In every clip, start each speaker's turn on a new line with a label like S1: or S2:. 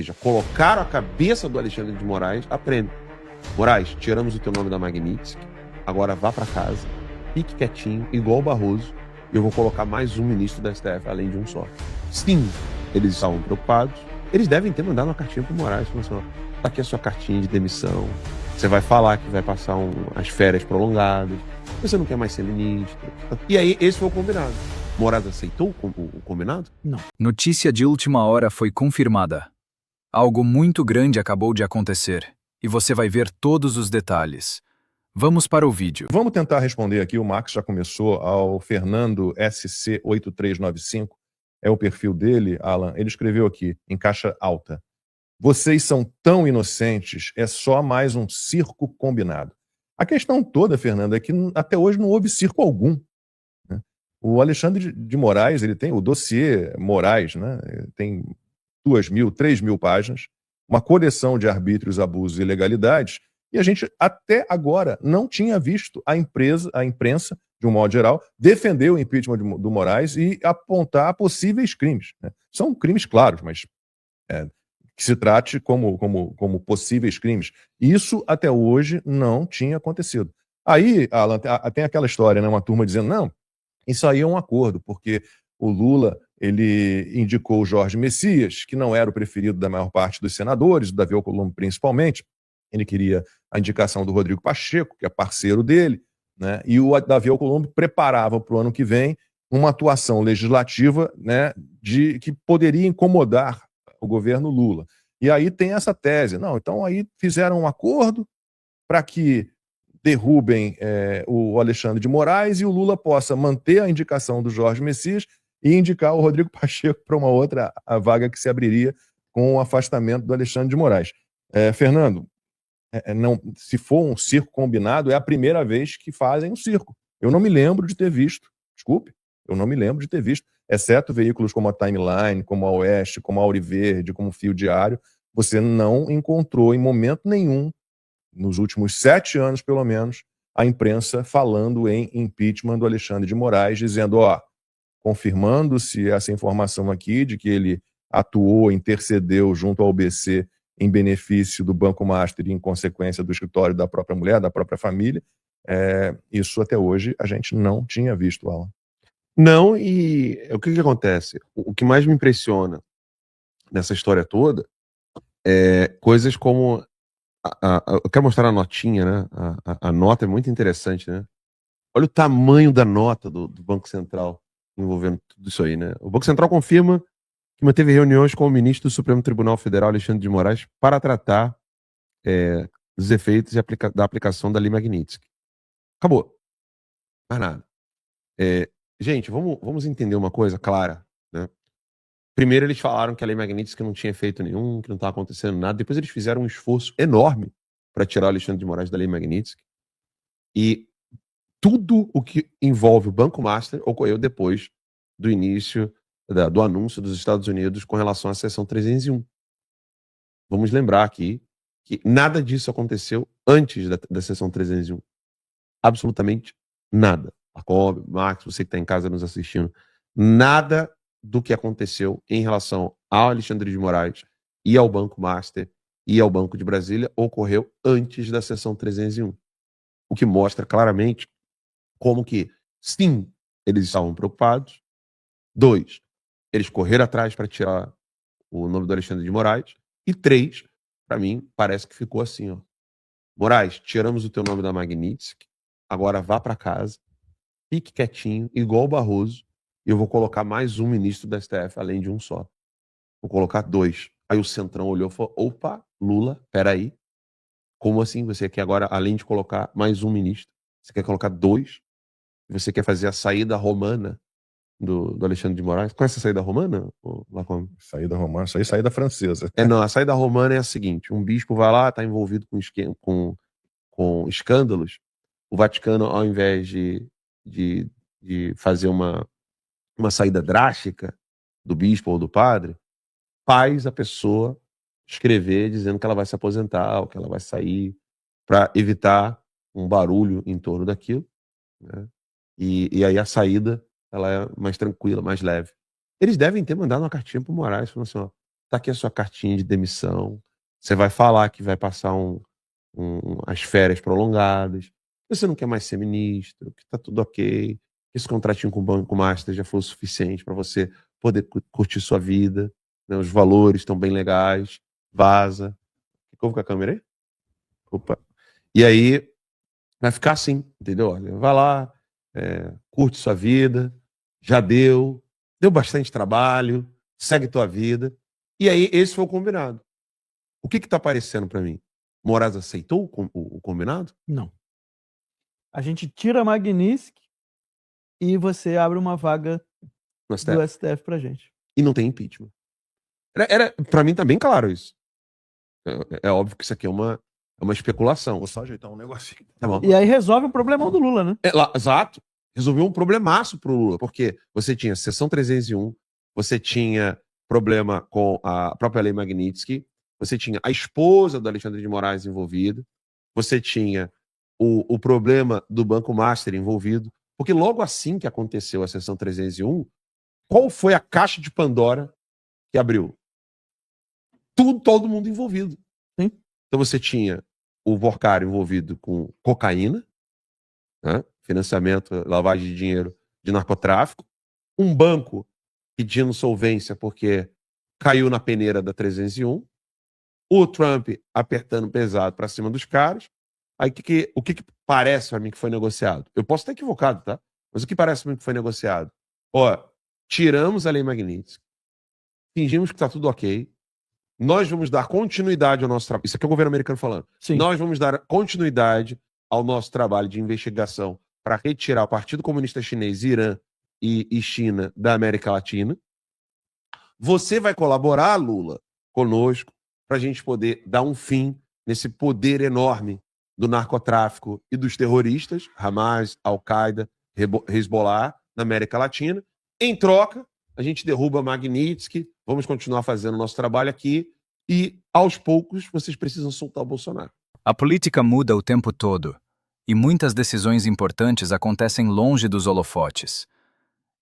S1: seja, colocaram a cabeça do Alexandre de Moraes a prêmio. Moraes, tiramos o teu nome da Magnitsky, agora vá para casa, fique quietinho, igual o Barroso, e eu vou colocar mais um ministro da STF, além de um só. Sim, eles estavam preocupados, eles devem ter mandado uma cartinha pro Moraes, falando assim, ó, tá aqui a sua cartinha de demissão, você vai falar que vai passar as férias prolongadas, você não quer mais ser ministro. E aí, esse foi o combinado. Moraes aceitou o combinado? Não.
S2: Notícia de última hora foi confirmada. Algo muito grande acabou de acontecer, e você vai ver todos os detalhes. Vamos para o vídeo.
S3: Vamos tentar responder aqui, o Max já começou, ao Fernando SC8395, é o perfil dele, Alan, ele escreveu aqui, em caixa alta. Vocês são tão inocentes, é só mais um circo combinado. A questão toda, Fernando, é que até hoje não houve circo algum. Né? O Alexandre de Moraes, ele tem o dossiê Moraes, né? Tem 2.000, 3.000 páginas, uma coleção de arbítrios, abusos e ilegalidades, e a gente até agora não tinha visto a imprensa, de um modo geral, defender o impeachment do Moraes e apontar possíveis crimes. Né? São crimes claros, mas que se trate como possíveis crimes. Isso até hoje não tinha acontecido. Aí, Alan, tem aquela história, né? Uma turma dizendo, não, isso aí é um acordo, porque o Lula ele indicou o Jorge Messias, que não era o preferido da maior parte dos senadores, do Davi Alcolumbre principalmente. Ele queria a indicação do Rodrigo Pacheco, que é parceiro dele, né? E o Davi Alcolumbre preparava para o ano que vem uma atuação legislativa, né, que poderia incomodar o governo Lula. E aí tem essa tese. Não, então aí fizeram um acordo para que derrubem o Alexandre de Moraes e o Lula possa manter a indicação do Jorge Messias e indicar o Rodrigo Pacheco para uma outra vaga que se abriria com o afastamento do Alexandre de Moraes. Fernando, não, se for um circo combinado, é a primeira vez que fazem um circo. Eu não me lembro de ter visto, desculpe, eu não me lembro de ter visto, exceto veículos como a Timeline, como a Oeste, como a Auriverde, como o Fio Diário, você não encontrou em momento nenhum, nos últimos 7 anos pelo menos, a imprensa falando em impeachment do Alexandre de Moraes, dizendo, confirmando-se essa informação aqui de que ele atuou, intercedeu junto ao BC em benefício do Banco Master e em consequência do escritório da própria mulher, da própria família, isso até hoje a gente não tinha visto, Alan.
S1: Não, e o que acontece? O que mais me impressiona nessa história toda é coisas como... eu quero mostrar a notinha, né? A nota é muito interessante, né? Olha o tamanho da nota do Banco Central envolvendo tudo isso aí, né? O Banco Central confirma que manteve reuniões com o ministro do Supremo Tribunal Federal, Alexandre de Moraes, para tratar dos efeitos da aplicação da Lei Magnitsky. Acabou. Mais nada. Gente, vamos entender uma coisa clara, né? Primeiro eles falaram que a Lei Magnitsky não tinha efeito nenhum, que não estava acontecendo nada. Depois eles fizeram um esforço enorme para tirar o Alexandre de Moraes da Lei Magnitsky. E tudo o que envolve o Banco Master ocorreu depois do início do anúncio dos Estados Unidos com relação à seção 301. Vamos lembrar aqui que nada disso aconteceu antes da seção 301. Absolutamente nada. Jacob, Max, você que está em casa nos assistindo, nada do que aconteceu em relação ao Alexandre de Moraes e ao Banco Master e ao Banco de Brasília ocorreu antes da seção 301. O que mostra claramente como que, sim, eles estavam preocupados. 2, eles correram atrás para tirar o nome do Alexandre de Moraes. E 3, para mim, parece que ficou assim, ó. Moraes, tiramos o teu nome da Magnitsky, agora vá para casa, fique quietinho, igual o Barroso, e eu vou colocar mais um ministro da STF, além de um só. Vou colocar 2. Aí o Centrão olhou e falou, opa, Lula, peraí, como assim você quer agora, além de colocar mais um ministro, você quer colocar 2? Você quer fazer a saída romana do Alexandre de Moraes? Conhece a saída romana?
S3: Saída romana, isso aí é saída francesa.
S1: Não, a saída romana é a seguinte, um bispo vai lá, está envolvido com escândalos, o Vaticano, ao invés de fazer uma saída drástica do bispo ou do padre, faz a pessoa escrever dizendo que ela vai se aposentar ou que ela vai sair para evitar um barulho em torno daquilo, né? E aí a saída ela é mais tranquila, mais leve. Eles devem ter mandado uma cartinha pro Moraes falando assim, ó, tá aqui a sua cartinha de demissão, você vai falar que vai passar as férias prolongadas, que você não quer mais ser ministro, que tá tudo ok, que esse contratinho com o Banco Master já foi o suficiente para você poder curtir sua vida, né? Os valores estão bem legais, vaza. Ficou com a câmera aí? Opa. E aí, vai ficar assim, entendeu? Olha, vai lá, curte sua vida, já deu bastante trabalho, segue tua vida. E aí, esse foi o combinado. O que tá aparecendo para mim? Moraes aceitou o combinado?
S4: Não. A gente tira a Magnitsky e você abre uma vaga
S1: No STF.
S4: do STF pra gente.
S1: E não tem impeachment. Para mim tá bem claro isso. É óbvio que isso aqui é uma especulação.
S3: Vou só ajeitar um negocinho.
S1: Tá bom.
S4: E aí resolve o problemão do Lula, né?
S1: Exato. Resolveu um problemaço pro Lula, porque você tinha sessão 301, você tinha problema com a própria lei Magnitsky, você tinha a esposa do Alexandre de Moraes envolvida, você tinha o problema do Banco Master envolvido, porque logo assim que aconteceu a sessão 301, qual foi a caixa de Pandora que abriu? Todo mundo envolvido.
S4: Sim.
S1: Então você tinha o Vorcari envolvido com cocaína, né? Financiamento, lavagem de dinheiro de narcotráfico, um banco pedindo solvência porque caiu na peneira da 301, o Trump apertando pesado para cima dos caras. Aí o que parece para mim que foi negociado? Eu posso estar equivocado, tá? Mas o que parece para mim que foi negociado? Ó, tiramos a lei Magnitsky, fingimos que está tudo ok, nós vamos dar continuidade ao nosso trabalho. Isso aqui é o governo americano falando.
S4: Sim.
S1: Nós vamos dar continuidade ao nosso trabalho de investigação para retirar o Partido Comunista Chinês, Irã e China da América Latina. Você vai colaborar, Lula, conosco, para a gente poder dar um fim nesse poder enorme do narcotráfico e dos terroristas, Hamas, Al-Qaeda, Hezbollah, na América Latina. Em troca, a gente derruba Magnitsky, vamos continuar fazendo o nosso trabalho aqui e, aos poucos, vocês precisam soltar o Bolsonaro.
S2: A política muda o tempo todo, e muitas decisões importantes acontecem longe dos holofotes.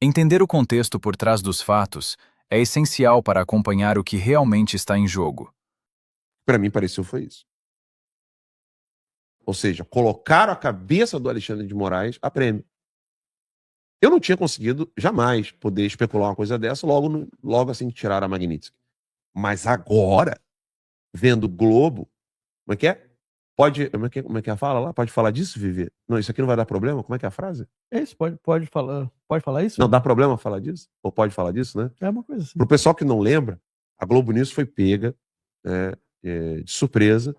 S2: Entender o contexto por trás dos fatos é essencial para acompanhar o que realmente está em jogo.
S1: Para mim, pareceu foi isso. Ou seja, colocaram a cabeça do Alexandre de Moraes a prêmio. Eu não tinha conseguido jamais poder especular uma coisa dessa logo assim que tiraram a Magnitsky. Mas agora, vendo o Globo, como é que é? Como é que é a fala lá? Pode falar disso, Vivi? Não, isso aqui não vai dar problema? Como é que é a frase?
S4: É isso, pode falar isso?
S1: Não dá problema falar disso? Ou pode falar disso, né?
S4: É uma coisa assim.
S1: Pro pessoal que não lembra, a Globo News foi pega de surpresa,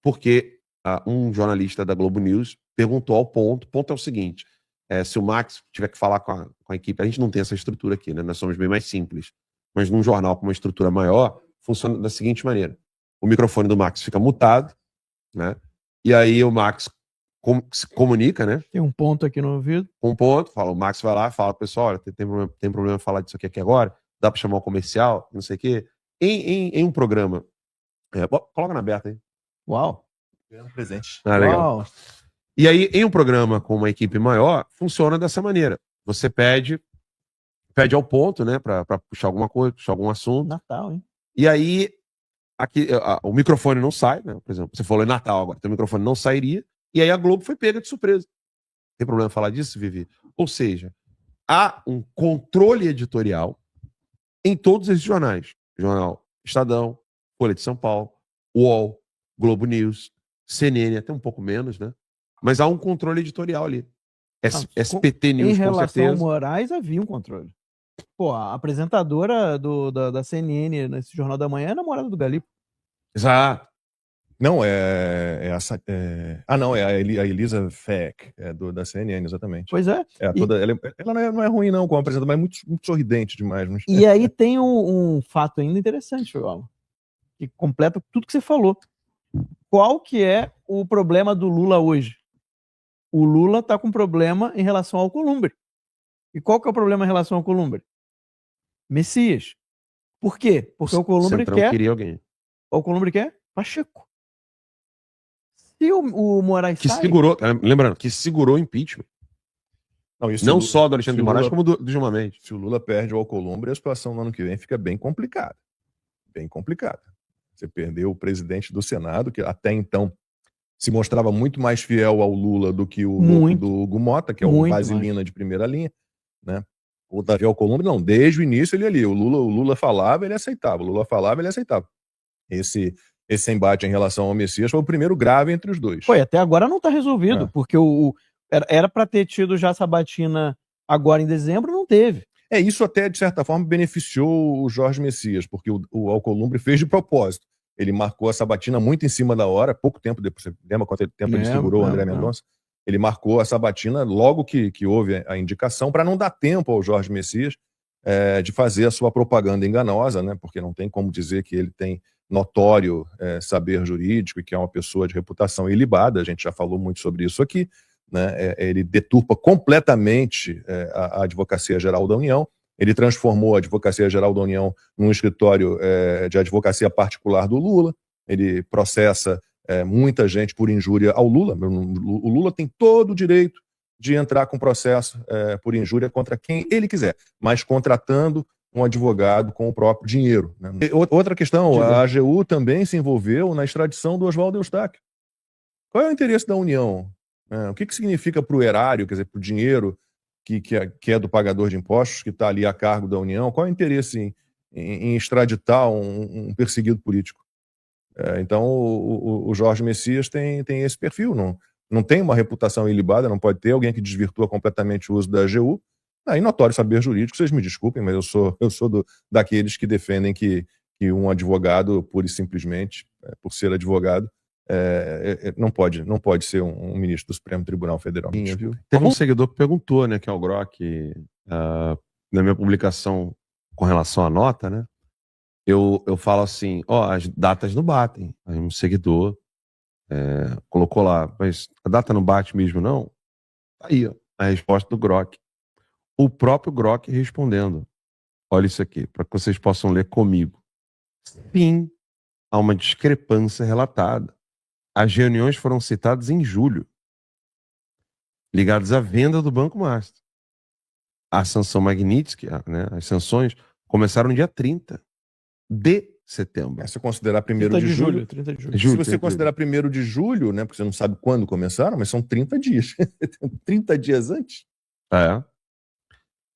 S1: porque um jornalista da Globo News perguntou ao ponto. O ponto é o seguinte: se o Max tiver que falar com a equipe, a gente não tem essa estrutura aqui, né? Nós somos bem mais simples. Mas num jornal com uma estrutura maior, funciona da seguinte maneira: o microfone do Max fica mutado, né? E aí o Max se comunica, né?
S4: Tem um ponto aqui no ouvido.
S1: Um ponto, o Max vai lá e fala: pessoal, olha, tem problema em falar disso aqui agora, dá para chamar um comercial, não sei o quê. Em um programa, coloca na aberta aí.
S4: Uau.
S3: Ganhando presente.
S1: Legal.
S4: Uau.
S1: E aí, em um programa com uma equipe maior, funciona dessa maneira. Você pede ao ponto, né, para puxar alguma coisa, puxar algum assunto.
S4: Natal, hein?
S1: E aí, aqui, o microfone não sai, né? Por exemplo, você falou em Natal agora, então o microfone não sairia, e aí a Globo foi pega de surpresa. Tem problema falar disso, Vivi? Ou seja, há um controle editorial em todos esses jornais. Jornal Estadão, Folha de São Paulo, UOL, Globo News, CNN, até um pouco menos, né? Mas há um controle editorial ali. SPT News,
S4: em relação
S1: com certeza.
S4: ao Moraes, havia um controle. Pô, a apresentadora da CNN nesse Jornal da Manhã é a namorada do Galipo.
S1: Exato.
S3: Não, é a Elisa Feck, da CNN, exatamente.
S4: Pois é.
S3: Ela não é ruim, não, como apresentadora, mas muito, muito sorridente demais. Mas...
S4: E aí tem um fato ainda interessante, João, que completa tudo que você falou. Qual que é o problema do Lula hoje? O Lula está com problema em relação ao Alcolumbre. E qual que é o problema em relação ao Alcolumbre? Messias. Por quê? Porque o Alcolumbre
S1: queria alguém.
S4: O Alcolumbre quer Pacheco. Se o Moraes
S1: segurou, lembrando, que segurou o impeachment. Não só do Alexandre de Moraes, como do Gilmar Mendes.
S3: Se o Lula perde o Alcolumbre, a situação no ano que vem fica bem complicada. bem complicada. Você perdeu o presidente do Senado, que até então se mostrava muito mais fiel ao Lula do que o louco do Hugo Mota, que é um vaselina de primeira linha, né? O Davi Alcolumbre, não, desde o início ele ali, o Lula falava, ele aceitava, o Lula falava, ele aceitava. Esse embate em relação ao Messias foi o primeiro grave entre os dois.
S4: Foi, até agora não está resolvido, porque era para ter tido já a sabatina agora em dezembro, não teve.
S3: Isso até, de certa forma, beneficiou o Jorge Messias, porque o Alcolumbre fez de propósito. Ele marcou a sabatina muito em cima da hora, pouco tempo depois. Você lembra quanto tempo ele segurou o André Mendonça? Ele marcou a sabatina logo que houve a indicação, para não dar tempo ao Jorge Messias de fazer a sua propaganda enganosa, né? Porque não tem como dizer que ele tem notório saber jurídico e que é uma pessoa de reputação ilibada. A gente já falou muito sobre isso aqui, né? Ele deturpa completamente a Advocacia Geral da União. Ele transformou a Advocacia Geral da União num escritório de advocacia particular do Lula. Ele processa muita gente por injúria ao Lula. O Lula tem todo o direito de entrar com processo por injúria contra quem ele quiser, mas contratando um advogado com o próprio dinheiro, né? Outra questão, a AGU também se envolveu na extradição do Oswaldo Eustáquio. Qual é o interesse da União? O que significa para o erário, quer dizer, para o dinheiro que é do pagador de impostos, que está ali a cargo da União? Qual é o interesse em extraditar um perseguido político? Então, o Jorge Messias tem esse perfil, não tem uma reputação ilibada, não pode ter alguém que desvirtua completamente o uso da AGU. Aí, notório saber jurídico, vocês me desculpem, mas eu sou daqueles que defendem que um advogado, pura e simplesmente, por ser advogado, não pode ser um ministro do Supremo Tribunal Federal.
S1: Teve um seguidor que perguntou, né, que é o Grok, na minha publicação com relação à nota, né, eu falo assim, as datas não batem. Aí um seguidor colocou lá, mas a data não bate mesmo, não? Tá aí, a resposta do Grok. O próprio Grok respondendo. Olha isso aqui, para que vocês possam ler comigo. Sim, há uma discrepância relatada. As reuniões foram citadas em julho, ligadas à venda do Banco Master. A sanção Magnitsky, né, as sanções, começaram no dia 30 de setembro.
S3: Se você considerar 1º de julho.
S4: 30 de julho.
S3: Se você considerar 1º de julho, né, porque você não sabe quando começaram, mas são 30 dias. 30 dias antes.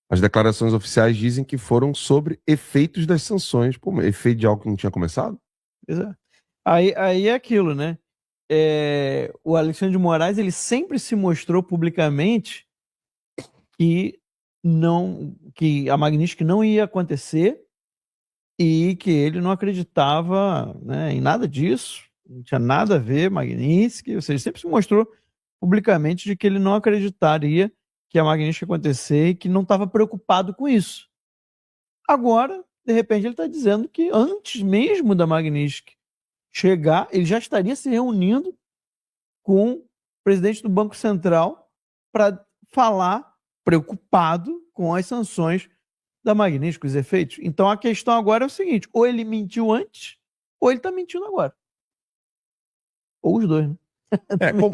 S1: As declarações oficiais dizem que foram sobre efeitos das sanções. Pô, efeito de algo que não tinha começado?
S4: Exato. Aí é aquilo, né? O Alexandre de Moraes, ele sempre se mostrou publicamente que a Magnitsky não ia acontecer e que ele não acreditava, né, em nada disso, não tinha nada a ver Magnitsky, ou seja, sempre se mostrou publicamente de que ele não acreditaria que a Magnitsky ia acontecer e que não estava preocupado com isso. Agora, de repente, ele está dizendo que antes mesmo da Magnitsky chegar, ele já estaria se reunindo com o presidente do Banco Central para falar, preocupado com as sanções da Magnitsky, os efeitos. Então a questão agora é o seguinte, ou ele mentiu antes, ou ele está mentindo agora. Ou os dois, né?
S3: Como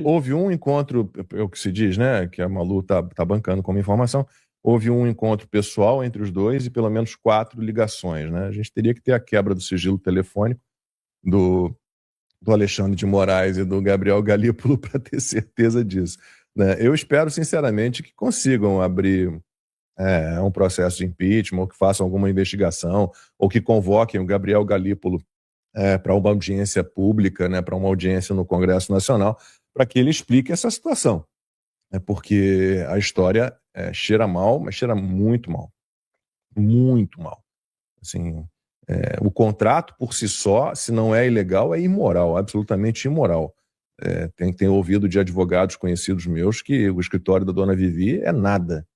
S3: houve um encontro, é o que se diz, né, que a Malu está bancando como informação, houve um encontro pessoal entre os dois e pelo menos 4 ligações, né? A gente teria que ter a quebra do sigilo telefônico do Alexandre de Moraes e do Gabriel Galípolo para ter certeza disso, né? Eu espero sinceramente que consigam abrir um processo de impeachment, ou que façam alguma investigação, ou que convoquem o Gabriel Galípolo para uma audiência pública, né, para uma audiência no Congresso Nacional, para que ele explique essa situação. Porque a história cheira mal, mas cheira muito mal. Muito mal. Assim, o contrato por si só, se não é ilegal, é imoral, absolutamente imoral. Tenho ouvido de advogados conhecidos meus que o escritório da dona Vivi é nada.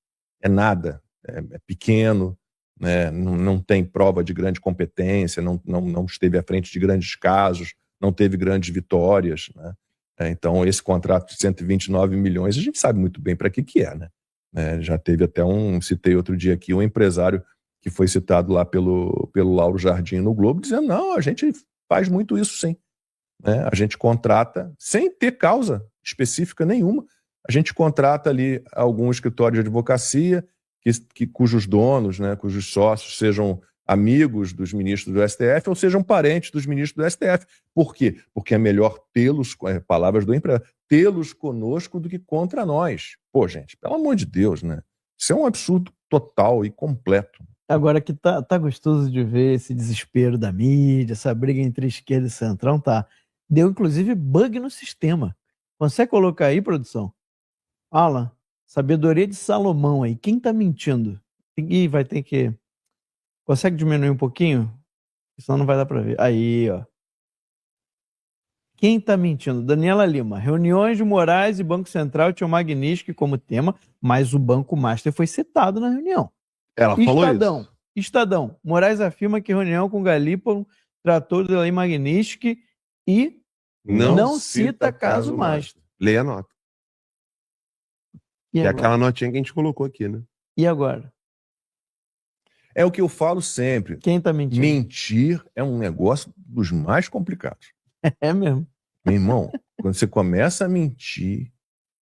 S3: É pequeno, né? Não tem prova de grande competência, não esteve à frente de grandes casos, não teve grandes vitórias, né? Então, esse contrato de 129 milhões, a gente sabe muito bem para que é, né? Já teve até citei outro dia aqui, um empresário que foi citado lá pelo Lauro Jardim no Globo, dizendo, não, a gente faz muito isso sim, né? A gente contrata, sem ter causa específica nenhuma, a gente contrata ali algum escritório de advocacia, cujos donos, né, cujos sócios sejam amigos dos ministros do STF ou sejam parentes dos ministros do STF. Por quê? Porque é melhor tê-los, palavras do empresário, tê-los conosco do que contra nós. Pô, gente, pelo amor de Deus, né? Isso é um absurdo total e completo.
S4: Agora que tá gostoso de ver esse desespero da mídia, essa briga entre esquerda e centrão, tá? Deu inclusive bug no sistema. Consegue colocar aí, produção? Alan, sabedoria de Salomão aí. Quem tá mentindo? Ih, vai ter que... Consegue diminuir um pouquinho? Senão não vai dar pra ver. Aí, ó. Quem tá mentindo? Daniela Lima. Reuniões de Moraes e Banco Central tinham Magnitsky como tema, mas o Banco Master foi citado na reunião.
S1: Ela falou isso.
S4: Estadão. Moraes afirma que reunião com Galípolo tratou da lei Magnitsky e não cita caso Master.
S1: Leia a nota.
S4: E
S1: Que é
S4: agora?
S1: aquela notinha que a gente colocou aqui, né?
S4: E agora?
S3: É o que eu falo sempre.
S4: Quem tá mentindo?
S3: Mentir é um negócio dos mais complicados.
S4: É mesmo.
S3: Meu irmão, quando você começa a mentir,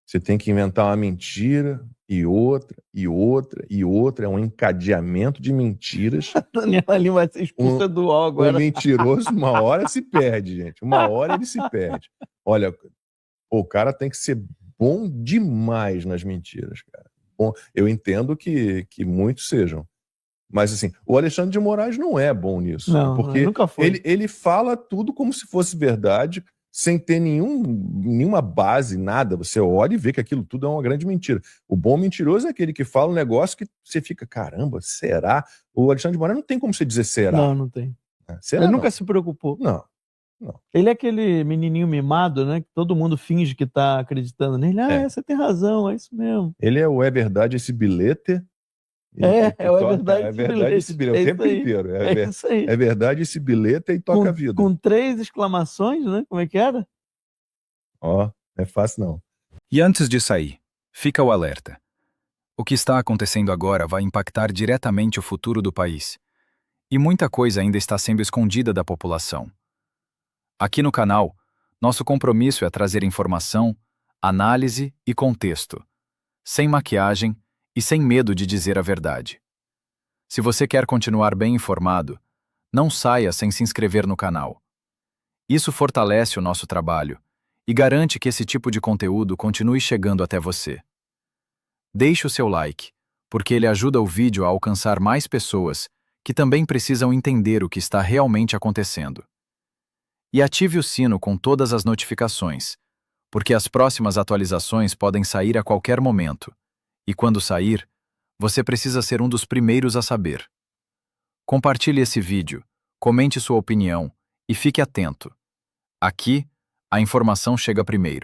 S3: você tem que inventar uma mentira e outra, e outra, e outra. É um encadeamento de mentiras.
S4: Daniela Lima vai ser expulsa do UOL
S3: O
S4: agora.
S3: mentiroso, uma hora se perde, gente. Uma hora ele se perde. Olha, o cara tem que ser bom demais nas mentiras, cara. Bom, eu entendo que muitos sejam. Mas, assim, o Alexandre de Moraes não é bom nisso.
S4: Não,
S3: porque
S4: nunca foi.
S3: ele fala tudo como se fosse verdade, sem ter nenhuma base, nada. Você olha e vê que aquilo tudo é uma grande mentira. O bom mentiroso é aquele que fala um negócio que você fica, caramba, será? O Alexandre de Moraes não tem como você dizer será.
S4: Não tem.
S3: Será
S4: Ele
S3: não?
S4: nunca se preocupou.
S3: Não.
S4: Ele é aquele menininho mimado, né? Que todo mundo finge que tá acreditando nele. Você tem razão, é isso mesmo.
S3: Ele é o é verdade esse bilhete.
S4: É o é verdade
S3: é
S4: esse
S3: verdade
S4: bilhete.
S3: esse bilhete.
S4: É
S3: O tempo
S4: isso aí.
S3: inteiro.
S4: É isso aí.
S3: É verdade esse bilhete e toca a vida.
S4: Com 3 exclamações, né? Como é que era?
S3: Ó, não é fácil não.
S2: E antes de sair, fica o alerta. O que está acontecendo agora vai impactar diretamente o futuro do país. E muita coisa ainda está sendo escondida da população. Aqui no canal, nosso compromisso é trazer informação, análise e contexto, sem maquiagem e sem medo de dizer a verdade. Se você quer continuar bem informado, não saia sem se inscrever no canal. Isso fortalece o nosso trabalho e garante que esse tipo de conteúdo continue chegando até você. Deixe o seu like, porque ele ajuda o vídeo a alcançar mais pessoas que também precisam entender o que está realmente acontecendo. E ative o sino com todas as notificações, porque as próximas atualizações podem sair a qualquer momento. E quando sair, você precisa ser um dos primeiros a saber. Compartilhe esse vídeo, comente sua opinião e fique atento. Aqui, a informação chega primeiro.